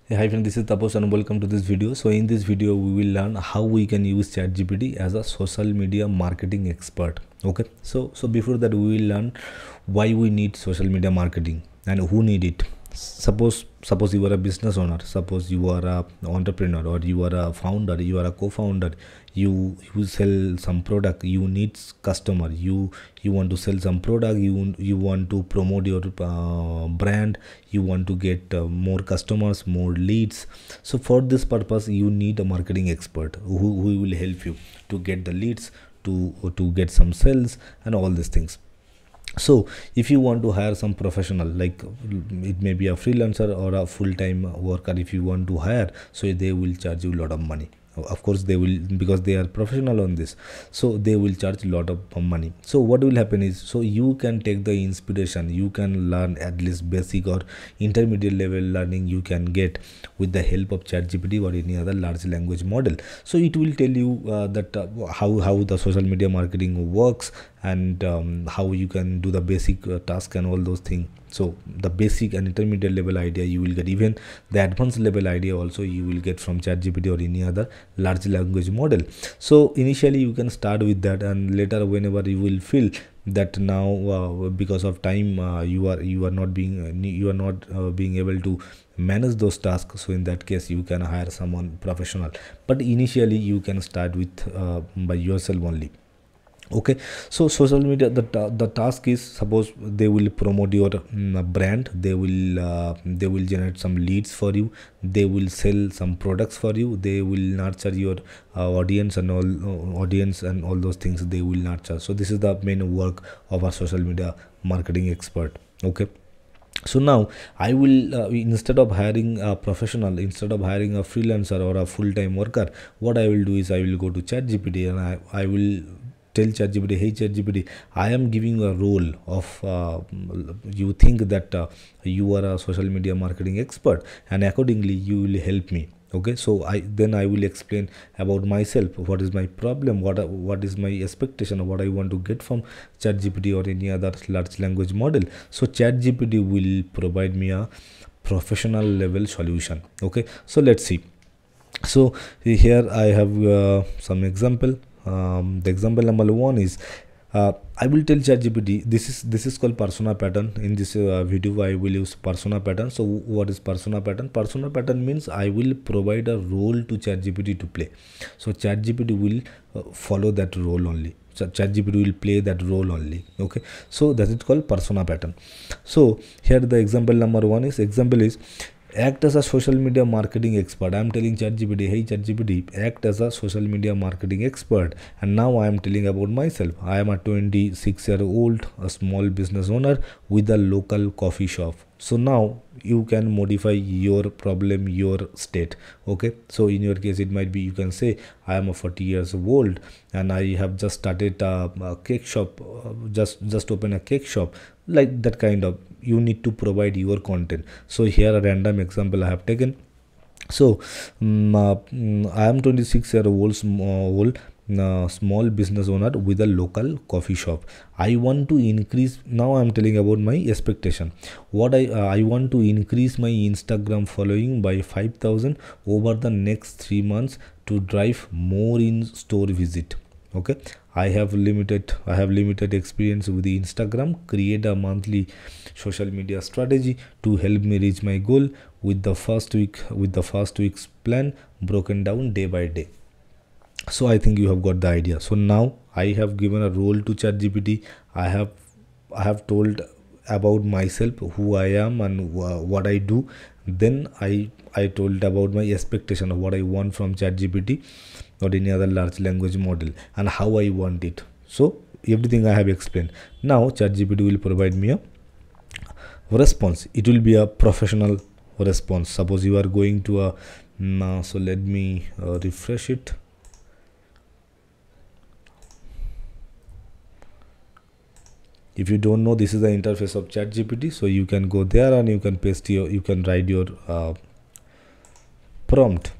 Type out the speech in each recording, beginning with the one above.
Hey, hi friend, this is Tapos and welcome to this video. So in this video we will learn how we can use ChatGPT as a social media marketing expert. Okay, so before that we will learn why we need social media marketing and who need it. Suppose you are a business owner, suppose you are a entrepreneur, or you are a founder, you are a co-founder, you sell some product, you need customer, you want to sell some product, you want to promote your brand, you want to get more customers, more leads. So for this purpose you need a marketing expert who will help you to get the leads, to get some sales and all these things. So if you want to hire some professional, like it may be a freelancer or a full-time worker, if you want to hire, so they will charge you a lot of money. Of course they will, because they are professional on this, so they will charge a lot of money. So what will happen is, so you can take the inspiration, you can learn at least basic or intermediate level learning you can get with the help of ChatGPT or any other large language model. So it will tell you that how the social media marketing works, and how you can do the basic task and all those things. So the basic and intermediate level idea you will get, even the advanced level idea also you will get from ChatGPT or any other large language model. So initially you can start with that, and later whenever you will feel that now because of time you are not being able to manage those tasks, so in that case you can hire someone professional, but initially you can start with by yourself only. Okay, so social media, the task is, suppose they will promote your brand, they will generate some leads for you, they will sell some products for you, they will nurture your audience and all those things they will nurture. So this is the main work of a social media marketing expert. Okay, so now I will instead of hiring a professional, instead of hiring a freelancer or a full-time worker, what I will do is I will go to ChatGPT and I will tell ChatGPT, hey ChatGPT, I am giving a role of you think that you are a social media marketing expert, and accordingly you will help me. Okay, so I will explain about myself, what is my problem, what is my expectation, what I want to get from ChatGPT or any other large language model. So ChatGPT will provide me a professional level solution. Okay, so let's see. So here I have some example. The example number one is, I will tell ChatGPT, this is called persona pattern. In this video I will use persona pattern. So what is persona pattern? Persona pattern means I will provide a role to ChatGPT to play, so ChatGPT will follow that role only. So ChatGPT will play that role only. Okay, so that is called persona pattern. So here the example number one is, example is, act as a social media marketing expert. I am telling ChatGPT, hey ChatGPT, act as a social media marketing expert. And now I am telling about myself. I am a 26-year-old, a small business owner with a local coffee shop. So now you can modify your problem, your state. Okay, so in your case it might be, you can say, I am a 40 years old and I have just started a cake shop, just open a cake shop, like that kind of. You need to provide your content. So here a random example I have taken. So I am 26-year-old small business owner with a local coffee shop. I want to increase, now I am telling about my expectation. What I want to increase my Instagram following by 5,000 over the next 3 months to drive more in store visit. Okay, I have limited experience with the Instagram. Create a monthly social media strategy to help me reach my goal with the first week's plan broken down day by day. So I think you have got the idea. So now I have given a role to ChatGPT. I have told about myself, who I am and what I do. Then I told about my expectation of what I want from ChatGPT or any other large language model and how I want it. So everything I have explained. Now ChatGPT will provide me a response. It will be a professional response. Suppose you are going to a so let me refresh it. If you don't know, this is the interface of ChatGPT, so you can go there and you can paste you can write your prompt.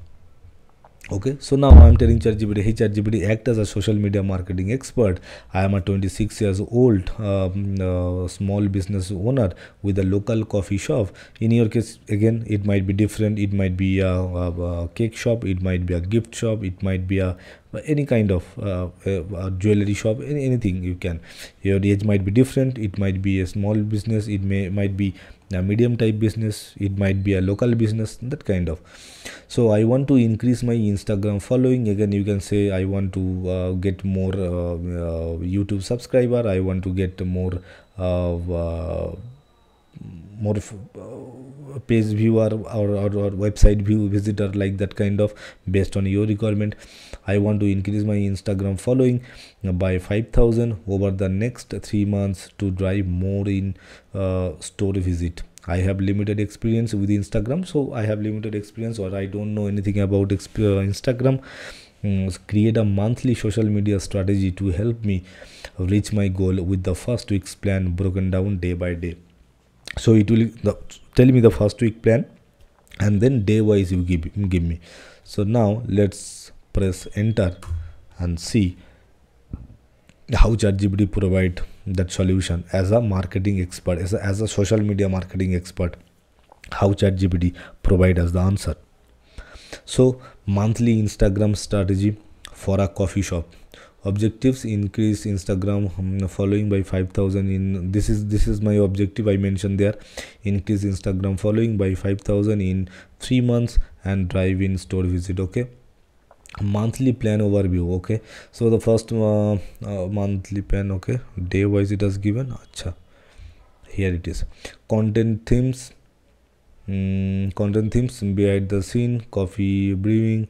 Okay, so now I'm telling ChatGPT, hey ChatGPT, act as a social media marketing expert. I am a 26 years old small business owner with a local coffee shop. In your case, again, it might be different. It might be a cake shop. It might be a gift shop. It might be any kind of a jewelry shop. Anything you can. Your age might be different. It might be a small business. It might be a medium type business. It might be a local business. That kind of. So I want to increase my Instagram following. Again, you can say I want to get more YouTube subscriber. I want to get more more page viewer or website view visitor, like that kind of, based on your requirement. I want to increase my Instagram following by 5,000 over the next 3 months to drive more in store visit. I have limited experience with Instagram, so I have limited experience, or I don't know anything about Instagram. Create a monthly social media strategy to help me reach my goal with the first week's plan broken down day by day. So it will tell me the first week plan, and then day wise you give me. So now let's press enter and see how ChatGPT provide that solution as a marketing expert, as a social media marketing expert. How ChatGPT provide us the answer. So monthly Instagram strategy for a coffee shop. Objectives: increase Instagram following by 5,000 in this is my objective. I mentioned there, increase Instagram following by 5,000 in 3 months and drive in store visit. Okay, monthly plan overview. Okay, so the first monthly plan. Okay, day wise it has given. Acha, here it is. Content themes. Content themes: behind the scene, coffee brewing,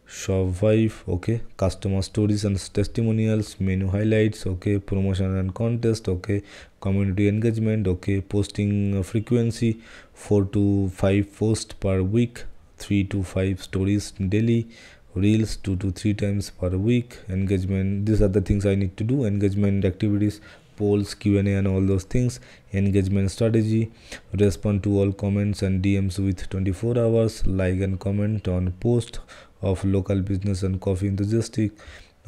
shop vibe. Okay, customer stories and testimonials, menu highlights. Okay, promotion and contest. Okay, community engagement. Okay, posting frequency: 4 to 5 posts per week, 3 to 5 stories daily, reels 2 to 3 times per week. Engagement: these are the things I need to do. Engagement activities: polls, Q&A and all those things. Engagement strategy: respond to all comments and DMs with 24 hours, like and comment on post of local business and coffee enthusiastic.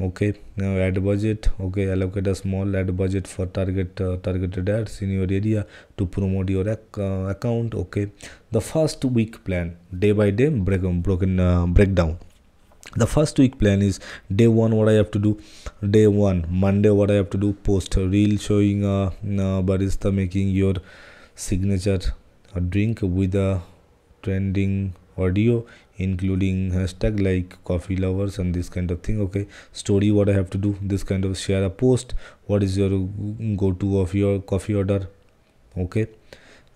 Okay, now ad budget. Okay, allocate a small ad budget for targeted ads in your area to promote your account. Okay, the first week plan, day by day breakdown. The first week plan is: day 1, what I have to do. Day 1, Monday, what I have to do. Post a reel showing barista making your signature drink with a trending audio, including hashtag like coffee lovers and this kind of thing. Okay, story, what I have to do. This kind of, share a post. What is your go-to of your coffee order. Okay,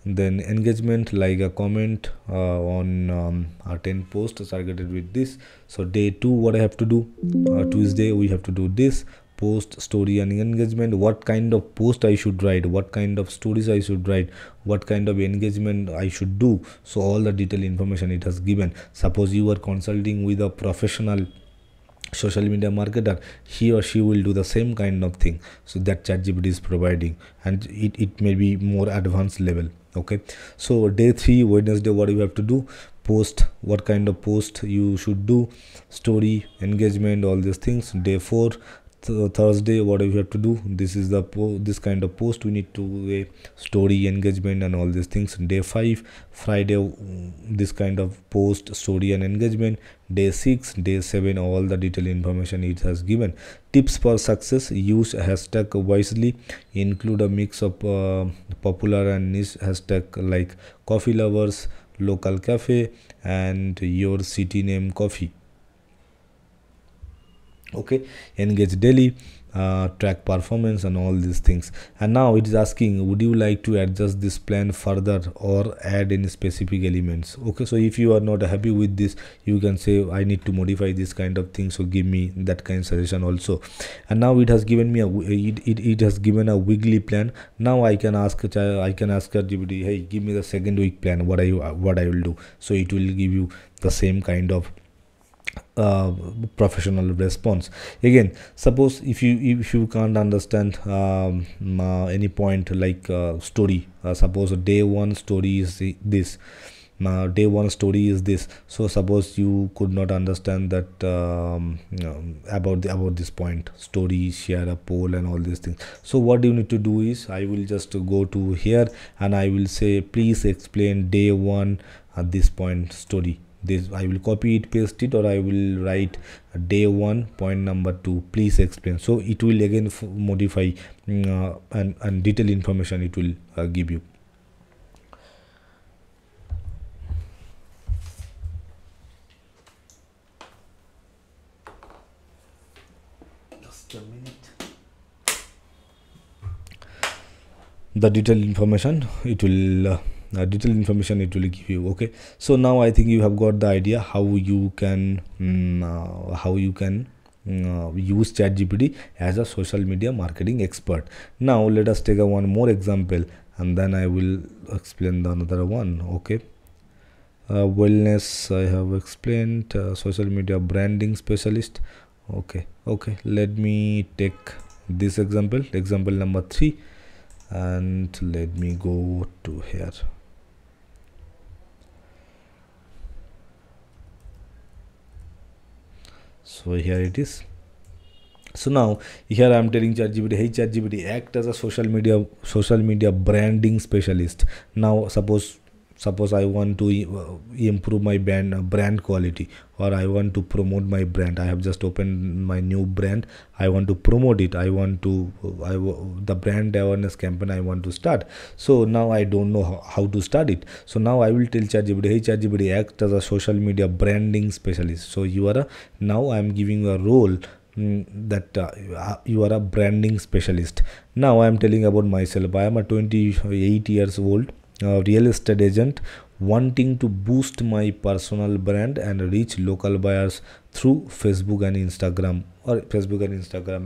then engagement, like a comment on 10 posts targeted with this. So day 2, what I have to do. Tuesday we have to do this: post, story and engagement. What kind of post I should write, what kind of stories I should write, what kind of engagement I should do. So all the detailed information it has given. Suppose you are consulting with a professional social media marketer, he or she will do the same kind of thing. So that ChatGPT is providing, and it may be more advanced level. Okay, so day 3, Wednesday, what you have to do. Post, what kind of post you should do. Story, engagement, all these things. Day 4, Thursday, what do you have to do. This is the this kind of post we need to do, story, engagement and all these things. Day 5, Friday, this kind of post, story and engagement. Day 6, day 7, all the detailed information it has given. Tips for success: use hashtag wisely, include a mix of popular and niche hashtag like coffee lovers, local cafe and your city name coffee. Okay, engage daily, track performance and all these things. And now it is asking, would you like to adjust this plan further or add any specific elements. Okay, so if you are not happy with this, you can say I need to modify this kind of thing, so give me that kind of suggestion also. And now it has given me it has given a weekly plan. Now I can ask ChatGPT, hey, give me the second week plan, what I will do. So it will give you the same kind of professional response. Again, suppose if you can't understand any point like story, suppose day 1 story is this. now day one story is this. So suppose you could not understand that about this point, story, share a poll and all these things. So what you need to do is, I will just go to here and I will say please explain day one at this point story. This I will copy it, paste it, or I will write day one point number 2 please explain. So it will again modify and detailed information it will give you. Just a minute. The detailed information it will give you. Okay, so now I think you have got the idea how you can use ChatGPT as a social media marketing expert. Now let us take one more example and then I will explain the another one. Okay, wellness I have explained, social media branding specialist. Okay, let me take this example number 3, and let me go to here. So here it is. So now here I am telling ChatGPT, hey ChatGPT, act as a social media branding specialist. Now suppose I want to improve my brand quality, or I want to promote my brand. I have just opened my new brand, I want to promote it, the brand awareness campaign I want to start. So now I don't know how to start it. So now I will tell ChatGPT, hey ChatGPT, act as a social media branding specialist. So now I am giving a role that you are a branding specialist. Now I am telling about myself. I am a 28 years old real estate agent wanting to boost my personal brand and reach local buyers through Facebook and Instagram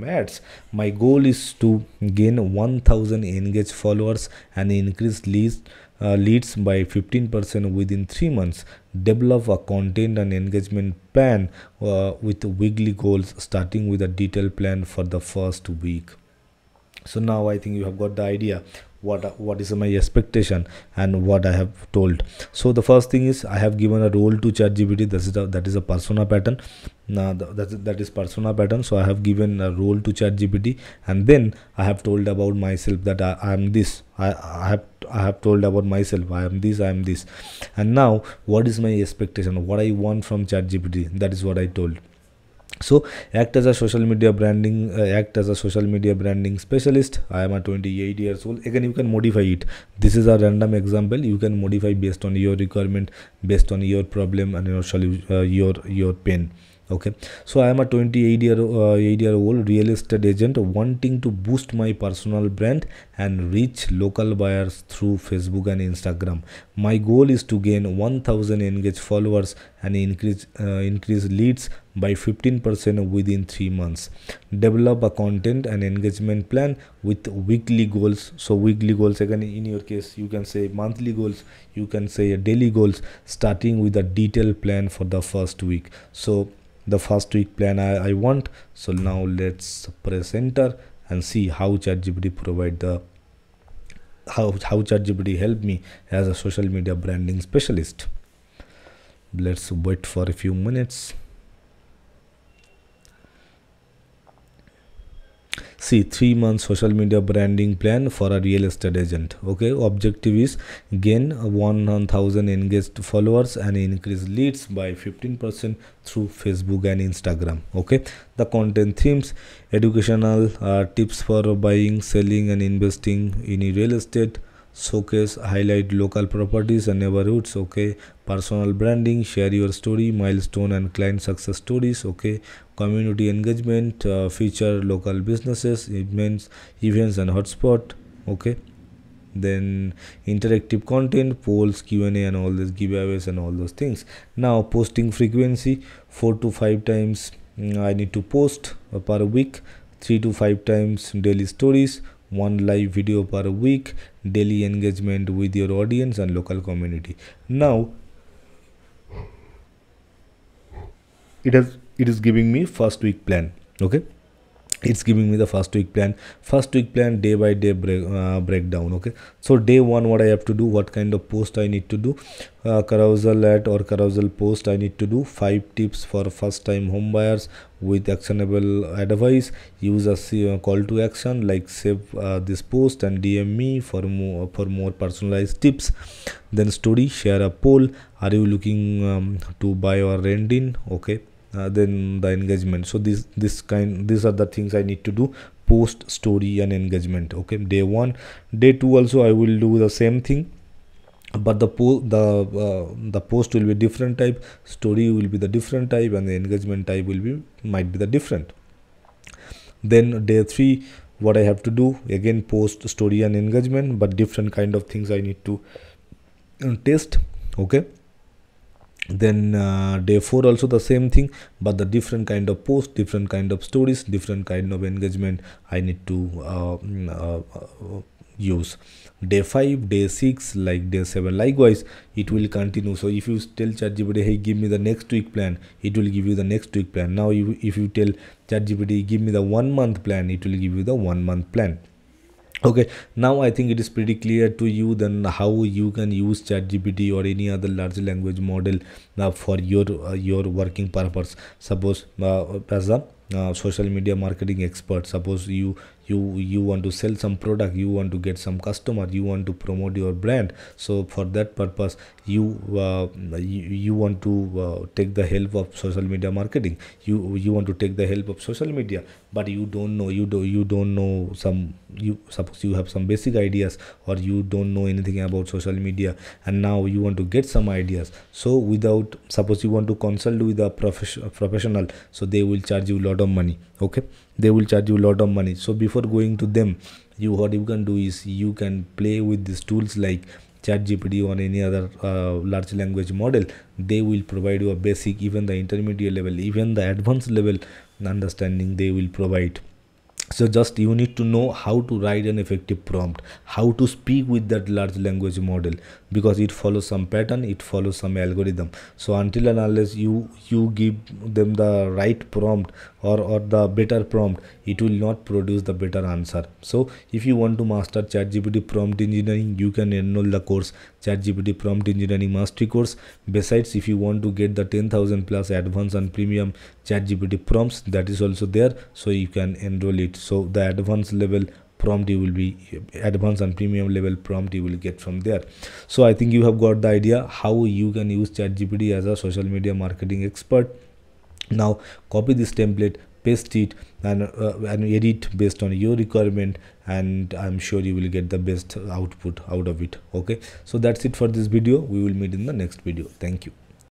ads. My goal is to gain 1000 engaged followers and increase leads by 15% within 3 months. Develop a content and engagement plan with weekly goals, starting with a detailed plan for the first week. So now I think you have got the idea what is my expectation and what I have told. So the first thing is, I have given a role to ChatGPT. That is a persona pattern. Now that is persona pattern. So I have given a role to ChatGPT, and then I have told about myself that I am this. I have told about myself, I am this, and now what is my expectation, what I want from ChatGPT, that is what I told. So act as a social media branding specialist. I am a 28 years old. Again, you can modify it. This is a random example. You can modify based on your requirement, based on your problem and your solution, your pain. Okay, so I am a 8-year-old real estate agent wanting to boost my personal brand and reach local buyers through Facebook and Instagram. My goal is to gain 1000 engaged followers and increase leads by 15% within 3 months. Develop a content and engagement plan with weekly goals. So weekly goals, again in your case you can say monthly goals, you can say daily goals, starting with a detailed plan for the first week. So the first week plan I want. So now let's press enter and see how ChatGPT provide the how ChatGPT help me as a social media branding specialist. Let's wait for a few minutes. See, 3 months social media branding plan for a real estate agent. Okay, objective is gain 1000 engaged followers and increase leads by 15% through Facebook and Instagram. Okay, the content themes: educational tips for buying, selling and investing in real estate, showcase, highlight local properties and neighborhoods. Okay, personal branding, share your story, milestone and client success stories. Okay, community engagement, feature local businesses, events and hotspot. Okay, then interactive content, polls, Q&A and all these giveaways and all those things. Now posting frequency, 4 to 5 times I need to post per week, 3 to 5 times daily stories, 1 live video per week, daily engagement with your audience and local community. Now it is giving me first week plan. Okay, it's giving me the first week plan day by day breakdown. Okay, so day one, what I have to do, what kind of post I need to do, carousel ad or carousel post I need to do, 5 tips for first time home buyers with actionable advice, use a call to action like save this post and DM me for more personalized tips. Then story, share a poll, are you looking to buy or rent in? Okay, then the engagement. So these are the things I need to do: post, story and engagement. Okay, day one. Day two also I will do the same thing, but the post will be different type, story will be the different type, and the engagement type might be the different. Then day three, what I have to do, again post, story and engagement, but different kind of things I need to test. Okay, then day four also the same thing, but the different kind of post, different kind of stories, different kind of engagement I need to use. Day 5, day 6, like day 7, likewise it will continue. So if you tell ChatGPT, hey, give me the next week plan, it will give you the next week plan. Now if you tell ChatGPT, give me the 1 month plan, it will give you the 1 month plan. Okay, now I think it is pretty clear to you then how you can use ChatGPT or any other large language model for your working purpose. Suppose as a social media marketing expert, suppose you want to sell some product, you want to get some customer, you want to promote your brand. So for that purpose, you want to take the help of social media marketing. You want to take the help of social media, but you don't know, you don't know some, you suppose you have some basic ideas, or you don't know anything about social media, and now you want to get some ideas. So without, suppose you want to consult with a professional, so they will charge you a lot of money. Okay, they will charge you a lot of money. So before going to them, what you can do is you can play with these tools like ChatGPT or any other large language model. They will provide you a basic, even the intermediate level, even the advanced level understanding they will provide. So just you need to know how to write an effective prompt, how to speak with that large language model, because it follows some pattern, it follows some algorithm. So until and unless you give them the right prompt or the better prompt, it will not produce the better answer. So if you want to master ChatGPT prompt engineering, you can enroll the course ChatGPT prompt engineering mastery course. Besides, if you want to get the 10,000 plus advanced and premium ChatGPT prompts, that is also there, so you can enroll it. So the advanced level prompt, you will be advanced and premium level prompt you will get from there. So I think you have got the idea how you can use ChatGPT as a social media marketing expert. Now copy this template, paste it, and edit based on your requirement, and I'm sure you will get the best output out of it. Okay, so that's it for this video. We will meet in the next video. Thank you.